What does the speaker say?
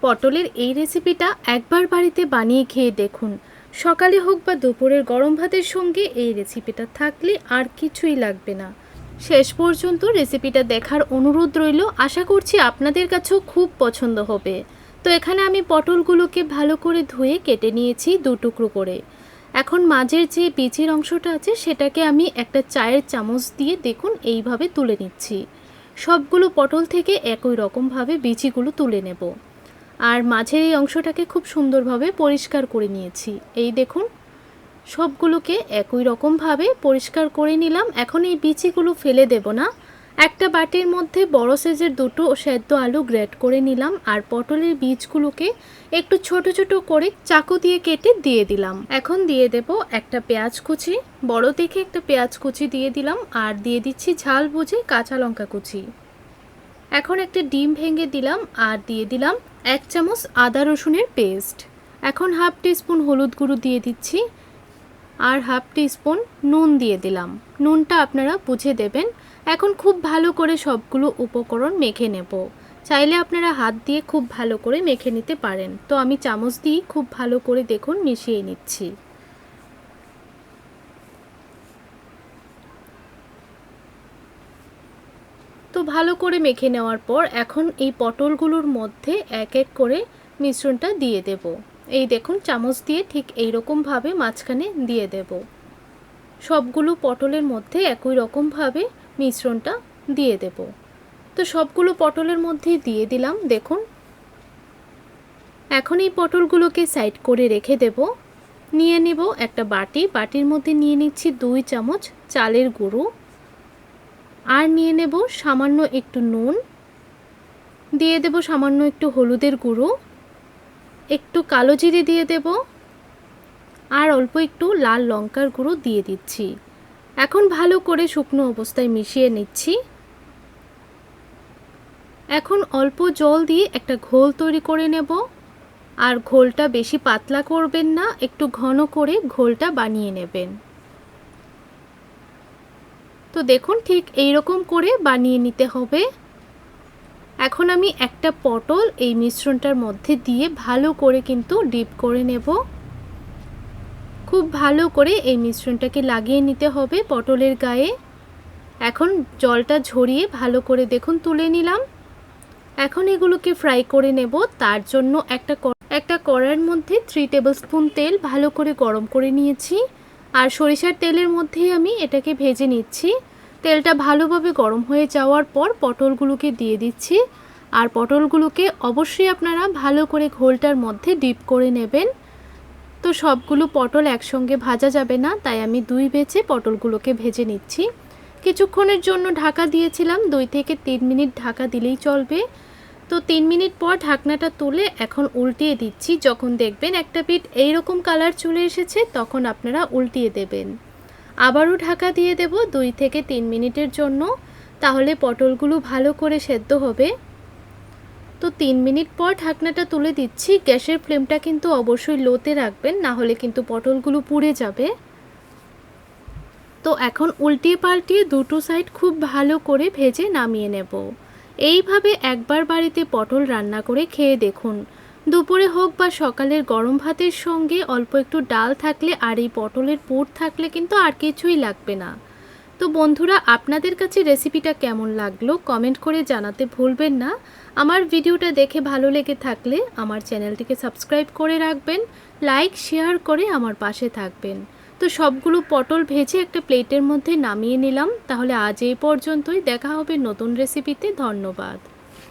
পটলের এই রেসিপিটা একবার বাড়িতে বানিয়ে খেয়ে দেখুন। সকালে হোক বা দুপুরের গরম ভাতের সঙ্গে এই রেসিপিটা থাকলে আর কিছুই লাগবে না। শেষ পর্যন্ত রেসিপিটা দেখার অনুরোধ রইল। আশা করছি আপনাদের কাছেও খুব পছন্দ হবে। তো এখানে আমি পটলগুলোকে ভালো করে ধুয়ে কেটে নিয়েছি দু টুকরো করে। এখন মাঝের যে বীজের অংশটা আছে সেটাকে আমি একটা চায়ের চামচ দিয়ে দেখুন এইভাবে তুলে নিচ্ছি। সবগুলো পটল থেকে একই রকমভাবে বীজগুলো তুলে নেব। আর মাঝের এই অংশটাকে খুব সুন্দরভাবে পরিষ্কার করে নিয়েছি। এই দেখুন সবগুলোকে একই রকমভাবে পরিষ্কার করে নিলাম। এখন এই বিচিগুলো ফেলে দেব না। একটা বাটির মধ্যে বড় সাইজের দুটো সেদ্ধ আলু গ্রেট করে নিলাম আর পটলের বীজগুলোকে একটু ছোট ছোট করে চাকু দিয়ে কেটে দিয়ে দিলাম। এখন দিয়ে দেব একটা পেঁয়াজ কুচি, বড় দেখে একটা পেঁয়াজ কুচি দিয়ে দিলাম আর দিয়ে দিচ্ছি ঝাল বুঝে কাঁচা লঙ্কা কুচি। এখন একটা ডিম ভেঙে দিলাম আর দিয়ে দিলাম 1 চামচ আদা রসুনের পেস্ট। এখন হাফ টিস্পুন হলুদ গুঁড়ো দিয়ে দিচ্ছি আর হাফ টিস্পুন নুন দিয়ে দিলাম। নুনটা আপনারা বুঝে দেবেন। এখন খুব ভালো করে সবগুলো উপকরণ মেখে নেব। চাইলে আপনারা হাত দিয়ে খুব ভালো করে মেখে নিতে পারেন। তো আমি চামচ দিয়ে খুব ভালো করে দেখুন মিশিয়ে নিচ্ছি। তো ভালো করে মেখে নেওয়ার পর এখন এই পটলগুলোর মধ্যে এক এক করে মিশ্রণটা দিয়ে দেব। এই দেখুন চামচ দিয়ে ঠিক এইরকমভাবে মাঝখানে দিয়ে দেব। সবগুলো পটলের মধ্যে একই রকমভাবে মিশ্রণটা দিয়ে দেব। তো সবগুলো পটলের মধ্যে দিয়ে দিলাম। দেখুন এখন এই পটলগুলোকে সাইড করে রেখে দেব। নিয়ে নেব একটা বাটি। বাটির মধ্যে নিয়ে নিচ্ছি 2 চামচ চালের গুঁড়ো আর নিয়ে নেব সামান্য একটু নুন, দিয়ে দেব সামান্য একটু হলুদের গুঁড়ো, একটু কালো জিরে দিয়ে দেব আর অল্প একটু লাল লঙ্কার গুঁড়ো দিয়ে দিচ্ছি। এখন ভালো করে শুকনো অবস্থায় মিশিয়ে নিচ্ছি। এখন অল্প জল দিয়ে একটা ঘোল তৈরি করে নেব। আর ঘোলটা বেশি পাতলা করবেন না, একটু ঘন করে ঘোলটা বানিয়ে নেবেন। তো দেখুন ঠিক এইরকম করে বানিয়ে নিতে হবে। এখন আমি একটা পটল এই মিশ্রণটার মধ্যে দিয়ে ভালো করে কিন্তু ডিপ করে নেব। খুব ভালো করে এই মিশ্রণটাকে লাগিয়ে নিতে হবে পটলের গায়ে। এখন জলটা ঝরিয়ে ভালো করে দেখুন তুলে নিলাম। এখন এগুলোকে ফ্রাই করে নেব। তার জন্য একটা কড়াইয়ের মধ্যে 3 টেবিলস্পুন তেল ভালো করে গরম করে নিয়েছি আর সরিষার তেলের মধ্যেই আমি এটাকে ভেজে নিচ্ছি। তেলটা ভালোভাবে গরম হয়ে যাওয়ার পর পটলগুলোকে দিয়ে দিচ্ছি আর পটলগুলোকে অবশ্যই আপনারা ভালো করে ঘোলটার মধ্যে ডিপ করে নেবেন। তো সবগুলো পটল একসঙ্গে ভাজা যাবে না, তাই আমি 2 বেচে পটলগুলোকে ভেজে নিচ্ছি। কিছুক্ষণের জন্য ঢাকা দিয়েছিলাম, 2 থেকে 3 মিনিট ঢাকা দিলেই চলবে। তো 3 মিনিট পর ঢাকনাটা তুলে এখন উল্টিয়ে দিচ্ছি। যখন দেখবেন একটা পিঠ এইরকম কালার চলে এসেছে তখন আপনারা উল্টিয়ে দেবেন। আবারও ঢাকা দিয়ে দেব 2 থেকে 3 মিনিটের জন্য, তাহলে পটলগুলো ভালো করে সেদ্ধ হবে। তো 3 মিনিট পর ঢাকনাটা তুলে দিচ্ছি। গ্যাসের ফ্লেমটা কিন্তু অবশ্যই লোতে রাখবেন, না হলে কিন্তু পটলগুলো পুড়ে যাবে। তো এখন উল্টিয়ে পাল্টিয়ে দুটো সাইড খুব ভালো করে ভেজে নামিয়ে নেব। এইভাবে একবার বাড়িতে পটল রান্না করে খেয়ে দেখুন। দুপুরে হোক বা সকালের গরম ভাতের সঙ্গে অল্প একটু ডাল থাকলে আর এই পটলের পুর থাকলে কিন্তু আর কিছুই লাগবে না। তো বন্ধুরা, আপনাদের কাছে রেসিপিটা কেমন লাগলো কমেন্ট করে জানাতে ভুলবেন না। আমার ভিডিওটা দেখে ভালো লেগে থাকলে আমার চ্যানেলটিকে সাবস্ক্রাইব করে রাখবেন, লাইক শেয়ার করে আমার পাশে থাকবেন। তো সবগুলো পটল ভেজে একটা প্লেটের মধ্যে নামিয়ে নিলাম। তাহলে আজ এই পর্যন্তই, দেখা হবে নতুন রেসিপিতে। ধন্যবাদ।